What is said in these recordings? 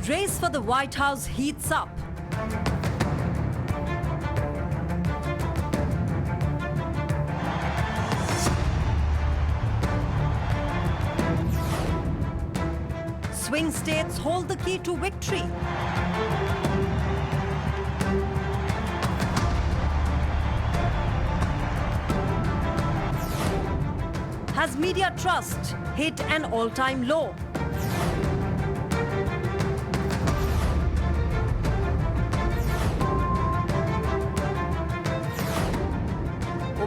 Race for the White House heats up. Swing states hold the key to victory. Has media trust hit an all-time low?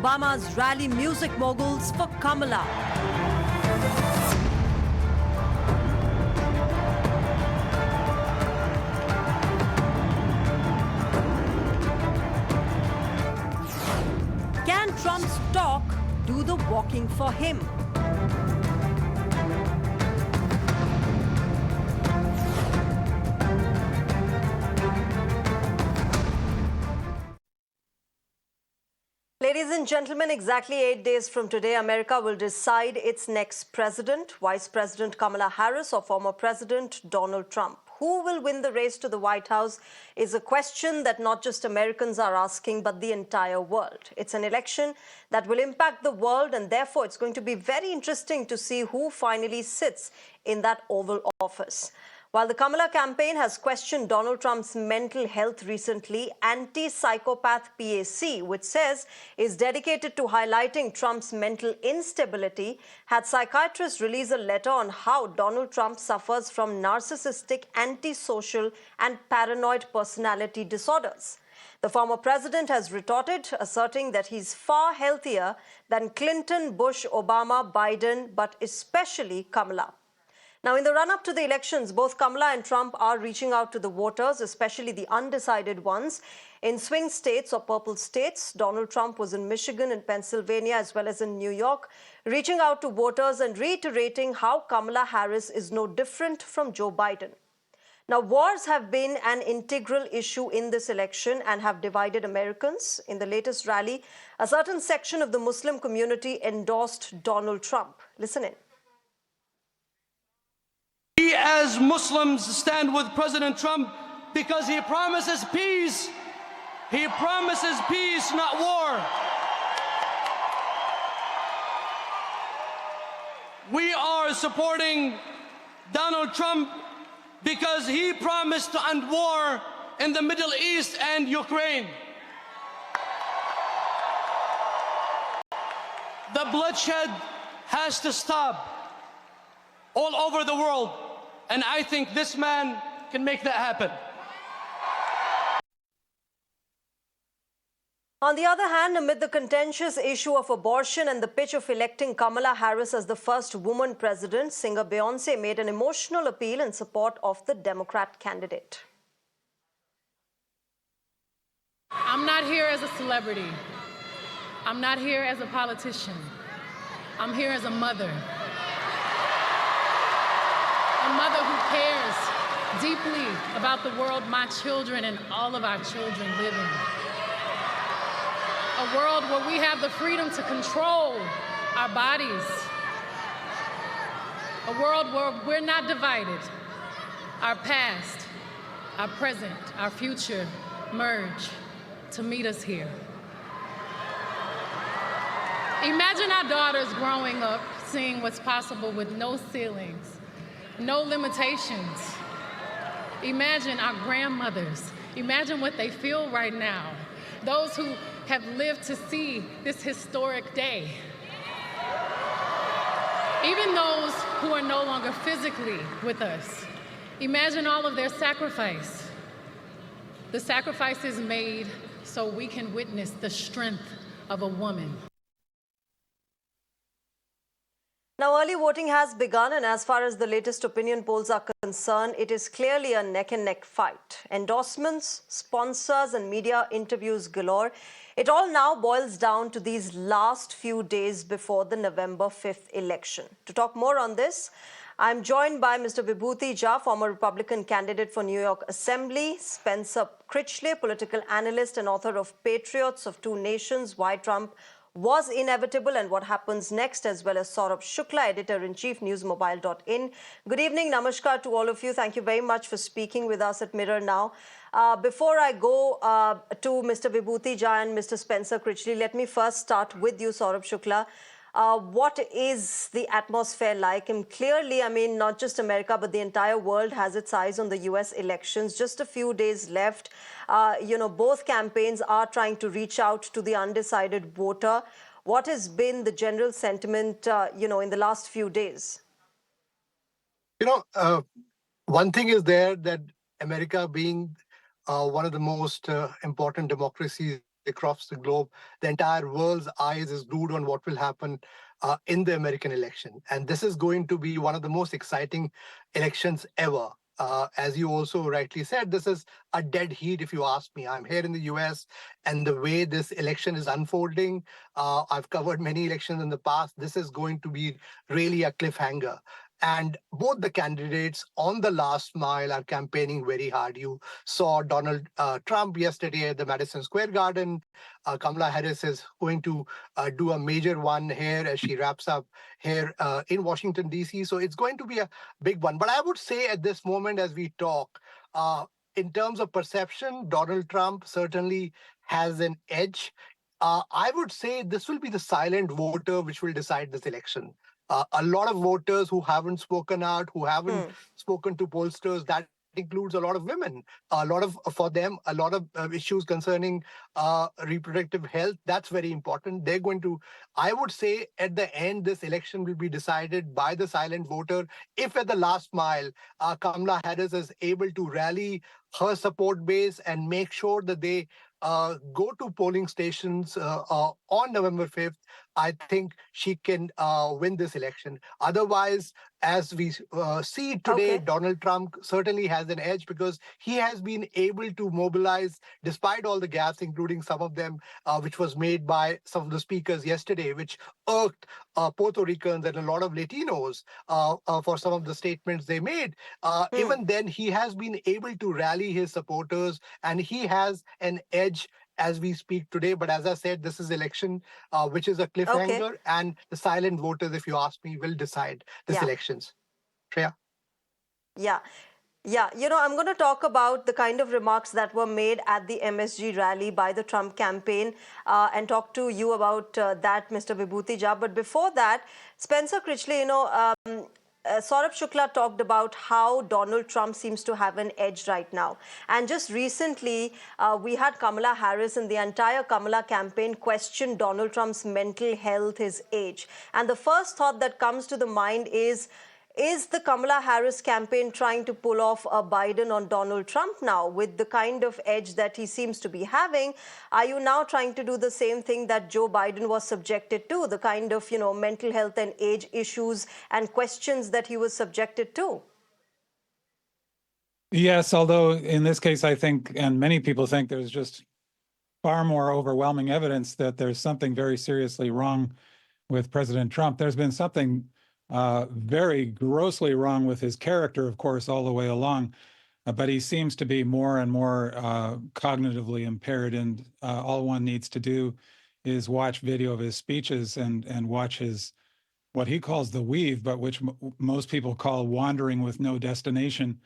Obama's rally music moguls for Kamala. Can Trump's talk do the walking for him? Ladies and gentlemen, exactly 8 days from today, America will decide its next president, Vice President Kamala Harris or former President Donald Trump. Who will win the race to the White House is a question that not just Americans are asking, but the entire world. It's an election that will impact the world, and therefore it's going to be very interesting to see who finally sits in that Oval Office. While the Kamala campaign has questioned Donald Trump's mental health recently, Anti-Psychopath PAC, which says is dedicated to highlighting Trump's mental instability, had psychiatrists release a letter on how Donald Trump suffers from narcissistic, antisocial and paranoid personality disorders. The former president has retorted, asserting that he's far healthier than Clinton, Bush, Obama, Biden, but especially Kamala. Now, in the run-up to the elections, both Kamala and Trump are reaching out to the voters, especially the undecided ones. In swing states or purple states, Donald Trump was in Michigan and Pennsylvania, as well as in New York, reaching out to voters and reiterating how Kamala Harris is no different from Joe Biden. Now, wars have been an integral issue in this election and have divided Americans. In the latest rally, a certain section of the Muslim community endorsed Donald Trump. Listen in. We as Muslims stand with President Trump because he promises peace. He promises peace, not war. We are supporting Donald Trump because he promised to end war in the Middle East and Ukraine. The bloodshed has to stop all over the world, and I think this man can make that happen. On the other hand, amid the contentious issue of abortion and the pitch of electing Kamala Harris as the first woman president, singer Beyoncé made an emotional appeal in support of the Democrat candidate. I'm not here as a celebrity. I'm not here as a politician. I'm here as a mother. A mother who cares deeply about the world my children and all of our children live in. A world where we have the freedom to control our bodies. A world where we're not divided. Our past, our present, our future merge to meet us here. Imagine our daughters growing up seeing what's possible with no ceilings, no limitations. Imagine our grandmothers. Imagine what they feel right now. Those who have lived to see this historic day. Even those who are no longer physically with us. Imagine all of their sacrifice. The sacrifices made so we can witness the strength of a woman. Now, early voting has begun, and as far as the latest opinion polls are concerned, it is clearly a neck-and-neck fight. Endorsements, sponsors, and media interviews galore. It all now boils down to these last few days before the November 5th election. To talk more on this, I'm joined by Mr. Vibhuti Jha, former Republican candidate for New York Assembly, Spencer Critchley, political analyst and author of Patriots of Two Nations, Why Trump was inevitable and what happens next, as well as Saurabh Shukla, editor-in-chief, Newsmobile.in. Good evening, namaskar to all of you. Thank you very much for speaking with us at Mirror Now. Before I go to Mr. Vibhuti Jha and Mr. Spencer Critchley, let me first start with you, Saurabh Shukla. What is the atmosphere like? And clearly, I mean, not just America, but the entire world has its eyes on the US elections. Just a few days left. Both campaigns are trying to reach out to the undecided voter. What has been the general sentiment, in the last few days? One thing is there that America being one of the most important democracies across the globe, the entire world's eyes is glued on what will happen in the American election. And this is going to be one of the most exciting elections ever. As you also rightly said, this is a dead heat, if you ask me. I'm here in the US, and the way this election is unfolding, I've covered many elections in the past. This is going to be really a cliffhanger. And both the candidates on the last mile are campaigning very hard. You saw Donald Trump yesterday at the Madison Square Garden. Kamala Harris is going to do a major one here as she wraps up here in Washington, D.C. So it's going to be a big one. But I would say at this moment, as we talk, in terms of perception, Donald Trump certainly has an edge. I would say this will be the silent voter which will decide this election. A lot of voters who haven't spoken out, who haven't spoken to pollsters, that includes a lot of women. For them, a lot of issues concerning reproductive health. That's very important. They're going to, I would say, at the end, this election will be decided by the silent voter. If at the last mile, Kamala Harris is able to rally her support base and make sure that they go to polling stations on November 5th, I think she can win this election. Otherwise, as we see today, Donald Trump certainly has an edge because he has been able to mobilize, despite all the gaps, including some of them which was made by some of the speakers yesterday, which irked Puerto Ricans and a lot of Latinos for some of the statements they made. Even then, he has been able to rally his supporters, and he has an edge as we speak today. But as I said, this is election, which is a cliffhanger, and the silent voters, if you ask me, will decide this elections. Shreya? Yeah. Yeah, I'm going to talk about the kind of remarks that were made at the MSG rally by the Trump campaign and talk to you about that, Mr. Vibhuti Jha. But before that, Spencer Critchley, Saurabh Shukla talked about how Donald Trump seems to have an edge right now. And just recently, we had Kamala Harris and the entire Kamala campaign question Donald Trump's mental health, his age. And the first thought that comes to the mind is the Kamala Harris campaign trying to pull off a Biden on Donald Trump now with the kind of edge that he seems to be having? Are you now trying to do the same thing that Joe Biden was subjected to, the kind of, mental health and age issues and questions that he was subjected to? Yes, although in this case, I think, and many people think, there's just far more overwhelming evidence that there's something very seriously wrong with President Trump. There's been something very grossly wrong with his character, of course, all the way along. But he seems to be more and more cognitively impaired, and all one needs to do is watch video of his speeches and watch his, what he calls the weave, but which most people call wandering with no destination,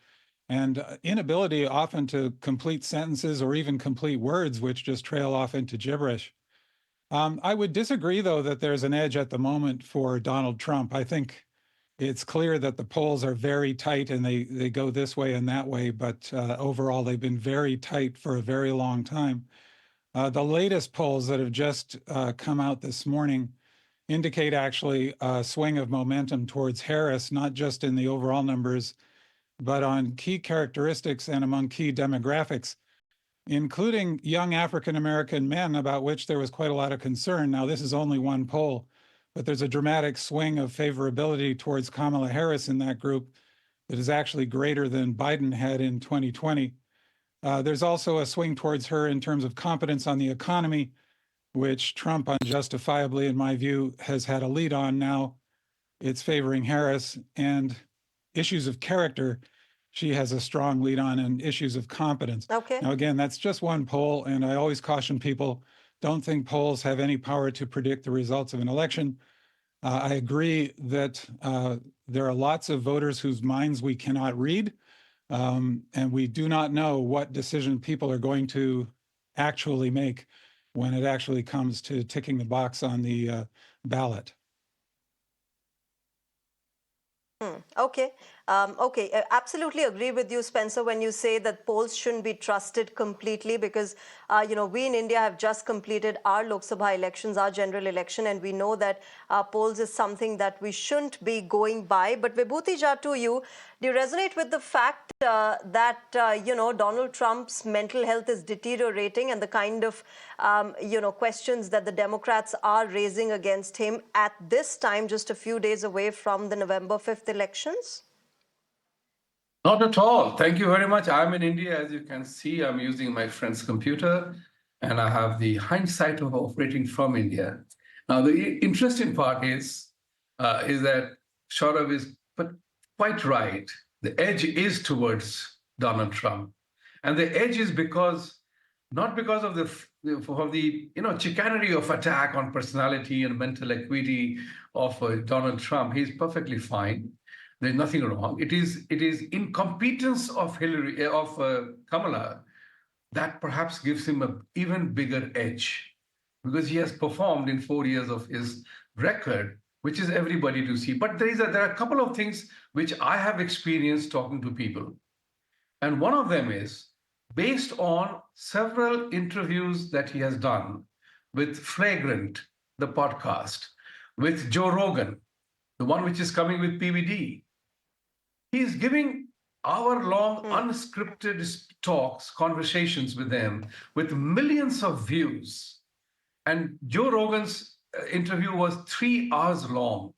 and inability often to complete sentences or even complete words, which just trail off into gibberish. I would disagree, though, that there's an edge at the moment for Donald Trump. I think it's clear that the polls are very tight and they go this way and that way, but overall they've been very tight for a very long time. The latest polls that have just come out this morning indicate actually a swing of momentum towards Harris, not just in the overall numbers, but on key characteristics and among key demographics, including young African-American men, about which there was quite a lot of concern. Now, this is only one poll, but there's a dramatic swing of favorability towards Kamala Harris in that group that is actually greater than Biden had in 2020. There's also a swing towards her in terms of competence on the economy, which Trump unjustifiably, in my view, has had a lead on. Now it's favoring Harris. And issues of character, she has a strong lead on, and issues of competence. Okay. Now, again, that's just one poll, and I always caution people don't think polls have any power to predict the results of an election. I agree that there are lots of voters whose minds we cannot read, and we do not know what decision people are going to actually make when it actually comes to ticking the box on the ballot. Okay. Okay. Absolutely agree with you, Spencer, when you say that polls shouldn't be trusted completely because, we in India have just completed our Lok Sabha elections, our general election, and we know that polls is something that we shouldn't be going by. But Vibhuti Jha, to you, do you resonate with the fact that, Donald Trump's mental health is deteriorating and the kind of, questions that the Democrats are raising against him at this time, just a few days away from the November 5th elections? Not at all. Thank you very much. I'm in India. As you can see, I'm using my friend's computer, and I have the hindsight of operating from India. Now, the interesting part is that Saurabh is quite right. The edge is towards Donald Trump. And the edge is not because of the chicanery of attack on personality and mental acuity of Donald Trump. He's perfectly fine. There's nothing wrong. It is incompetence of Kamala that perhaps gives him an even bigger edge, because he has performed in 4 years of his record, which is everybody to see. But there are a couple of things which I have experienced talking to people. And one of them is based on several interviews that he has done with Flagrant, the podcast, with Joe Rogan, the one which is coming with PVD. He's giving hour-long unscripted talks, conversations with them, with millions of views. And Joe Rogan's interview was 3 hours long.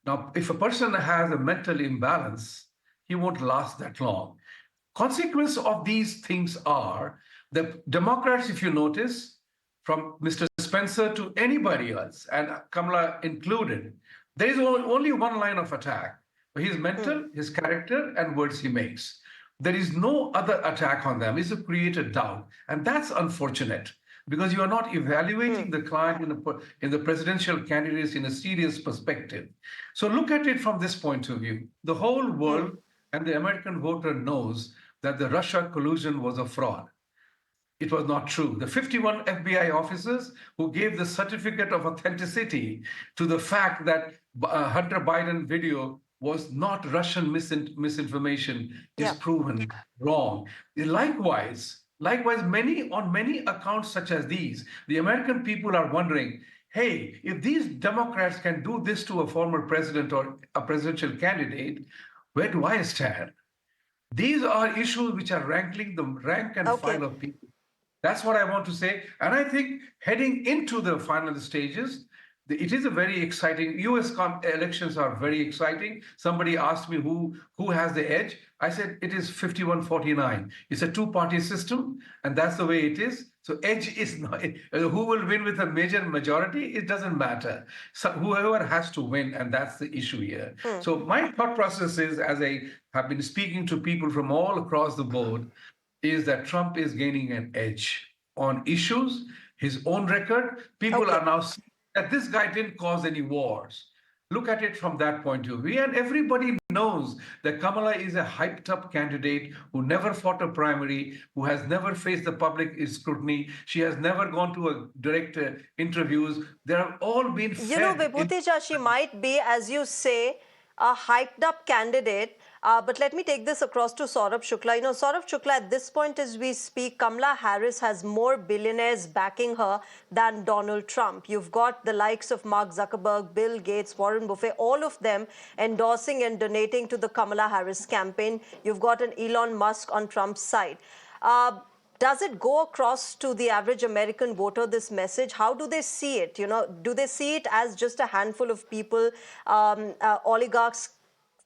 Now, if a person has a mental imbalance, he won't last that long. Consequence of these things are the Democrats, if you notice, from Mr. Spencer to anybody else, and Kamala included, there is only one line of attack: his mental, his character, and words he makes. There is no other attack on them. It's to create a doubt. And that's unfortunate, because you are not evaluating the client in the presidential candidates in a serious perspective. So look at it from this point of view. The whole world and the American voter knows that the Russia collusion was a fraud. It was not true. The 51 FBI officers who gave the certificate of authenticity to the fact that Hunter Biden video was not Russian misinformation is proven wrong. Likewise, on many accounts such as these, the American people are wondering, hey, if these Democrats can do this to a former president or a presidential candidate, where do I stand? These are issues which are rankling the rank and file of people. That's what I want to say. And I think heading into the final stages, it is a very exciting, US elections are very exciting. Somebody asked me who has the edge. I said it is 51-49. It's a two-party system, and that's the way it is. So edge is not, who will win with a majority, it doesn't matter. So whoever has to win, and that's the issue here. So my thought process is, as I have been speaking to people from all across the board, is that Trump is gaining an edge on issues, his own record. People are now seeing that this guy didn't cause any wars. Look at it from that point of view. And everybody knows that Kamala is a hyped up candidate who never fought a primary, who has never faced the public scrutiny. She has never gone to a direct interviews. They have all been fed. Vibhuti Jha, she might be, as you say, a hyped up candidate. But let me take this across to Saurabh Shukla. Saurabh Shukla, at this point as we speak, Kamala Harris has more billionaires backing her than Donald Trump. You've got the likes of Mark Zuckerberg, Bill Gates, Warren Buffett, all of them endorsing and donating to the Kamala Harris campaign. You've got an Elon Musk on Trump's side. Does it go across to the average American voter, this message? How do they see it? Do they see it as just a handful of people, oligarchs,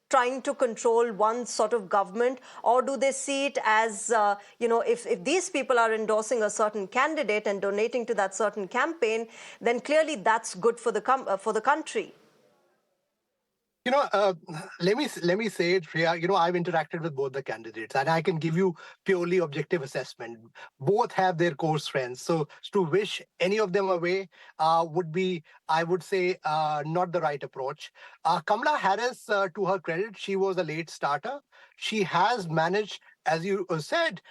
trying to control one sort of government, or do they see it as, if these people are endorsing a certain candidate and donating to that certain campaign, then clearly that's good for the country? You know, let me say it, Shreya. You know, I've interacted with both the candidates, and I can give you purely objective assessment. Both have their core strengths. So to wish any of them away would be, I would say, not the right approach. Kamala Harris, to her credit, she was a late starter. She has managed, as you said,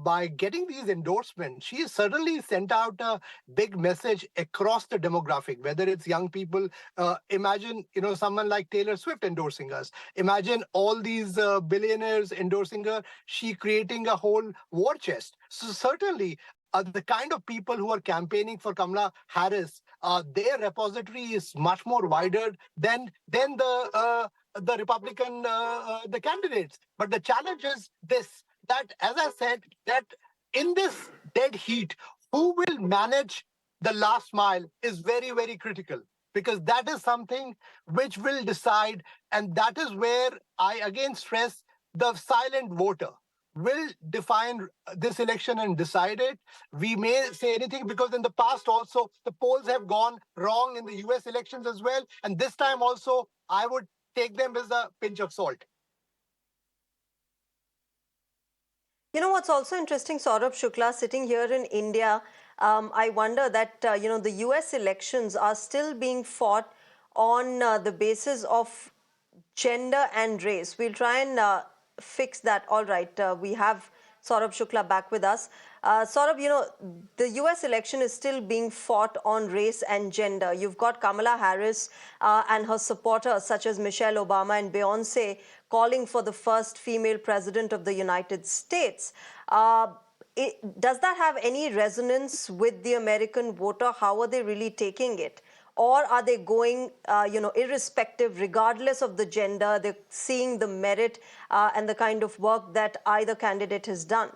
by getting these endorsements, she has certainly sent out a big message across the demographic, whether it's young people. Imagine, you know, someone like Taylor Swift endorsing us. Imagine all these billionaires endorsing her. She creating a whole war chest. So certainly, the kind of people who are campaigning for Kamala Harris, their repository is much more wider than the Republican the candidates. But the challenge is this: that, as I said, that in this dead heat, who will manage the last mile is very, very critical, because that is something which will decide. And that is where I again stress the silent voter will define this election and decide it. We may say anything because in the past also the polls have gone wrong in the US elections as well. And this time also, I would take them with a pinch of salt. You know what's also interesting, Saurabh Shukla, sitting here in India, I wonder that, the US elections are still being fought on the basis of gender and race. We'll try and fix that. All right, we have Saurabh Shukla back with us. Saurabh, the US election is still being fought on race and gender. You've got Kamala Harris and her supporters, such as Michelle Obama and Beyonce, calling for the first female president of the United States. Does that have any resonance with the American voter? How are they really taking it? Or are they going, irrespective, regardless of the gender, they're seeing the merit and the kind of work that either candidate has done?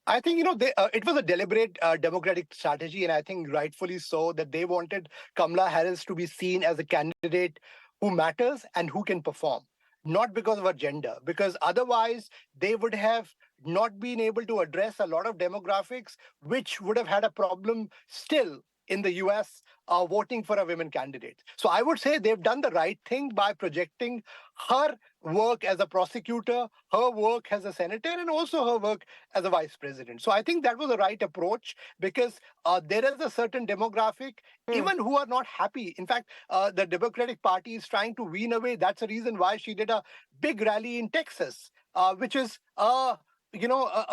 I think, it was a deliberate democratic strategy, and I think rightfully so, that they wanted Kamala Harris to be seen as a candidate who matters and who can perform, not because of her gender, because otherwise they would have not been able to address a lot of demographics, which would have had a problem still in the US voting for a women candidate. So I would say they've done the right thing by projecting her work as a prosecutor, her work as a senator, and also her work as a vice president. So I think that was the right approach, because there is a certain demographic, even who are not happy. In fact, the Democratic Party is trying to wean away. That's the reason why she did a big rally in Texas, which is a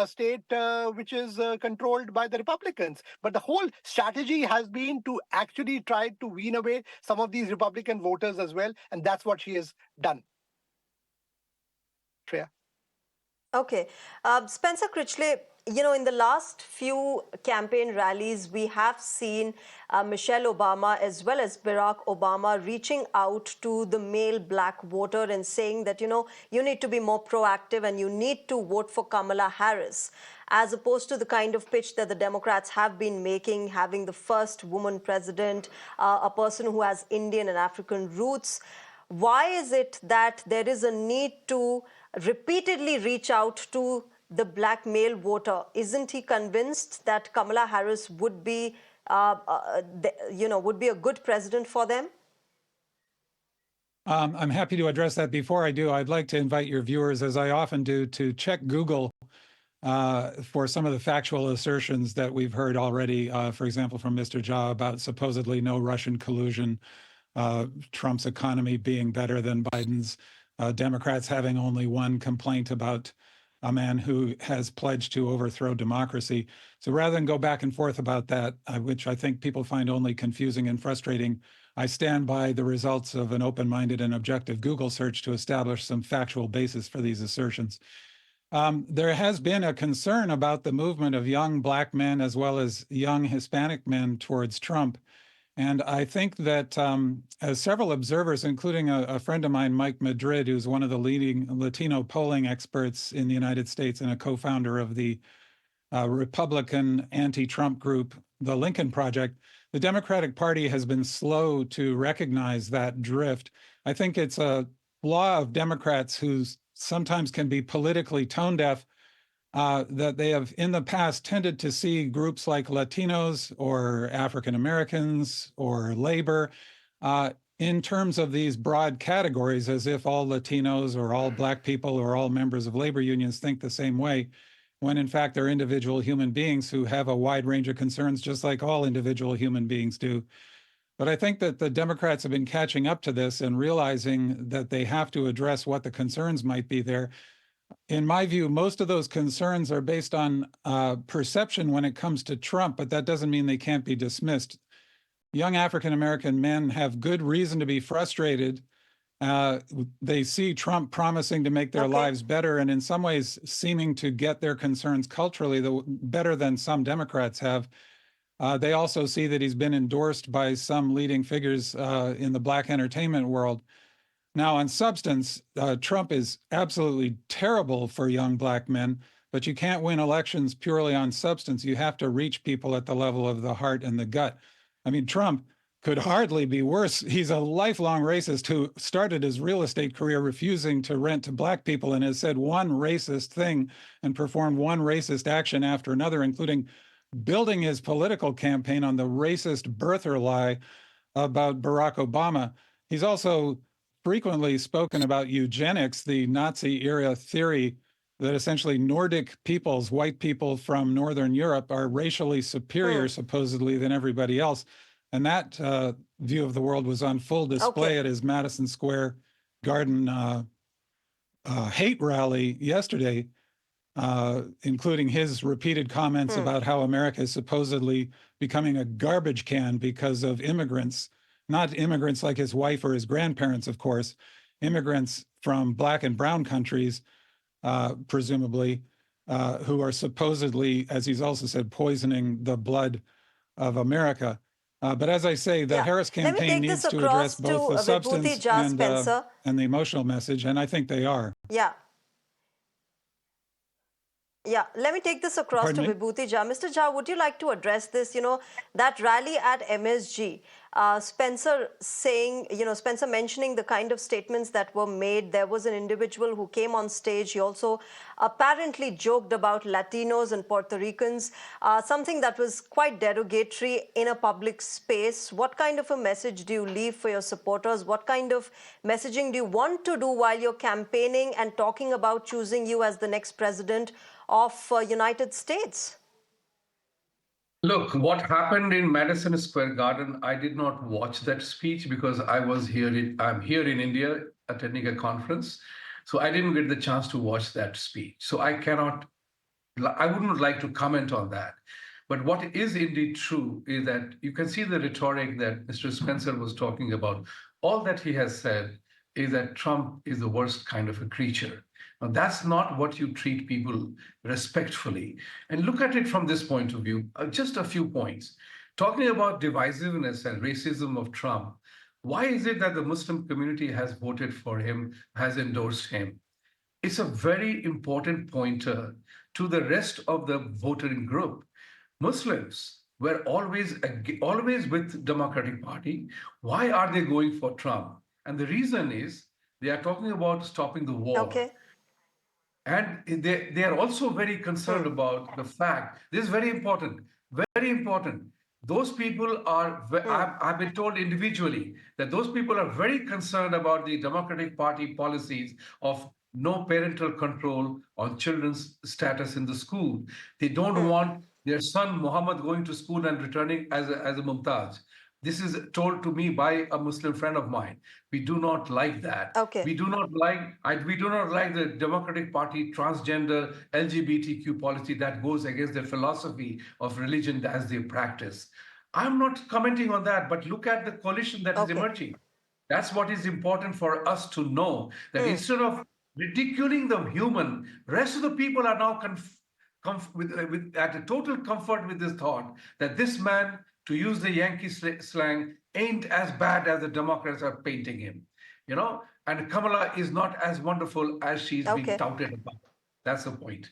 state which is controlled by the Republicans. But the whole strategy has been to actually try to wean away some of these Republican voters as well. And that's what she has done. Shreya. Okay. Spencer Critchley, in the last few campaign rallies, we have seen Michelle Obama as well as Barack Obama reaching out to the male black voter and saying that, you need to be more proactive and you need to vote for Kamala Harris, as opposed to the kind of pitch that the Democrats have been making, having the first woman president, a person who has Indian and African roots. Why is it that there is a need to repeatedly reach out to the black male voter? Isn't he convinced that Kamala Harris would be, would be a good president for them? I'm happy to address that. Before I do, I'd like to invite your viewers, as I often do, to check Google for some of the factual assertions that we've heard already, for example, from Mr. Jha about supposedly no Russian collusion, Trump's economy being better than Biden's, Democrats having only one complaint about a man who has pledged to overthrow democracy. So rather than go back and forth about that, which I think people find only confusing and frustrating, I stand by the results of an open-minded and objective Google search to establish some factual basis for these assertions. There has been a concern about the movement of young black men as well as young Hispanic men towards Trump. And I think that as several observers, including a friend of mine, Mike Madrid, who's one of the leading Latino polling experts in the United States and a co-founder of the Republican anti-Trump group, the Lincoln Project, the Democratic Party has been slow to recognize that drift. I think it's a flaw of Democrats who sometimes can be politically tone deaf, that they have in the past tended to see groups like Latinos or African Americans or labor in terms of these broad categories, as if all Latinos or all Black people or all members of labor unions think the same way, when in fact they're individual human beings who have a wide range of concerns, just like all individual human beings do. But I think that the Democrats have been catching up to this and realizing that they have to address what the concerns might be there. In my view, most of those concerns are based on perception when it comes to Trump, but that doesn't mean they can't be dismissed. Young African-American men have good reason to be frustrated. They see Trump promising to make their lives better and in some ways seeming to get their concerns culturally better than some Democrats have. They also see that he's been endorsed by some leading figures in the Black entertainment world. Now, on substance, Trump is absolutely terrible for young Black men, but you can't win elections purely on substance. You have to reach people at the level of the heart and the gut. I mean, Trump could hardly be worse. He's a lifelong racist who started his real estate career refusing to rent to Black people and has said one racist thing and performed one racist action after another, including building his political campaign on the racist birther lie about Barack Obama. He's also frequently spoken about eugenics, the Nazi-era theory that essentially Nordic peoples, white people from Northern Europe, are racially superior, supposedly, than everybody else. And that view of the world was on full display at his Madison Square Garden hate rally yesterday, including his repeated comments about how America is supposedly becoming a garbage can because of immigrants, not immigrants like his wife or his grandparents, of course, immigrants from Black and brown countries, presumably, who are supposedly, as he's also said, poisoning the blood of America. But as I say, the Harris campaign needs to address both the substance and the emotional message, and I think they are. Yeah, let me take this across to Vibhuti Jha. Mr. Jha, would you like to address this? You know, that rally at MSG, Spencer saying, Spencer mentioning the kind of statements that were made. There was an individual who came on stage. He also apparently joked about Latinos and Puerto Ricans, something that was quite derogatory in a public space. What kind of a message do you leave for your supporters? What kind of messaging do you want to do while you're campaigning and talking about choosing you as the next president of United States? Look, what happened in Madison Square Garden, I did not watch that speech because I'm here in India attending a conference. So I didn't get the chance to watch that speech. So I wouldn't like to comment on that. But what is indeed true is that you can see the rhetoric that Mr. Spencer was talking about. All that he has said is that Trump is the worst kind of a creature. Now, that's not what you treat people respectfully. And look at it from this point of view, just a few points. Talking about divisiveness and racism of Trump, why is it that the Muslim community has voted for him, has endorsed him? It's a very important pointer to the rest of the voting group. Muslims were always with Democratic Party. Why are they going for Trump? And the reason is they are talking about stopping the war. And they are also very concerned about the fact, this is very important, very important. Those people are, I've been told individually that those people are very concerned about the Democratic Party policies of no parental control on children's status in the school. They don't want their son Muhammad going to school and returning as a Mumtaz. This is told to me by a Muslim friend of mine. We do not like that. We do not like the Democratic Party transgender LGBTQ policy that goes against their philosophy of religion as they practice. I'm not commenting on that, but look at the coalition that is emerging. That's what is important for us to know, that instead of ridiculing the human, rest of the people are now at a total comfort with this thought that this man, to use the Yankee slang, ain't as bad as the Democrats are painting him, and Kamala is not as wonderful as she's being touted about. That's the point.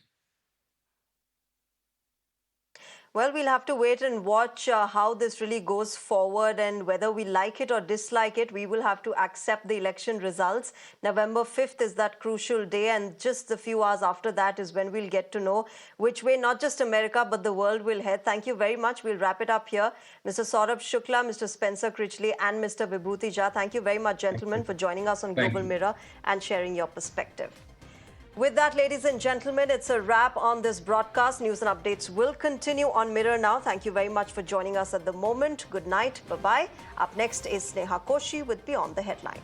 Well, we'll have to wait and watch how this really goes forward, and whether we like it or dislike it, we will have to accept the election results. November 5th is that crucial day, and just a few hours after that is when we'll get to know which way not just America but the world will head. Thank you very much. We'll wrap it up here. Mr. Saurabh Shukla, Mr. Spencer Critchley and Mr. Vibhuti Jha, thank you very much, gentlemen, for joining us on Thank Global you. Mirror and sharing your perspective. With that, ladies and gentlemen, it's a wrap on this broadcast. News and updates will continue on Mirror Now. Thank you very much for joining us at the moment. Good night. Bye-bye. Up next is Sneha Koshi with Beyond the Headline.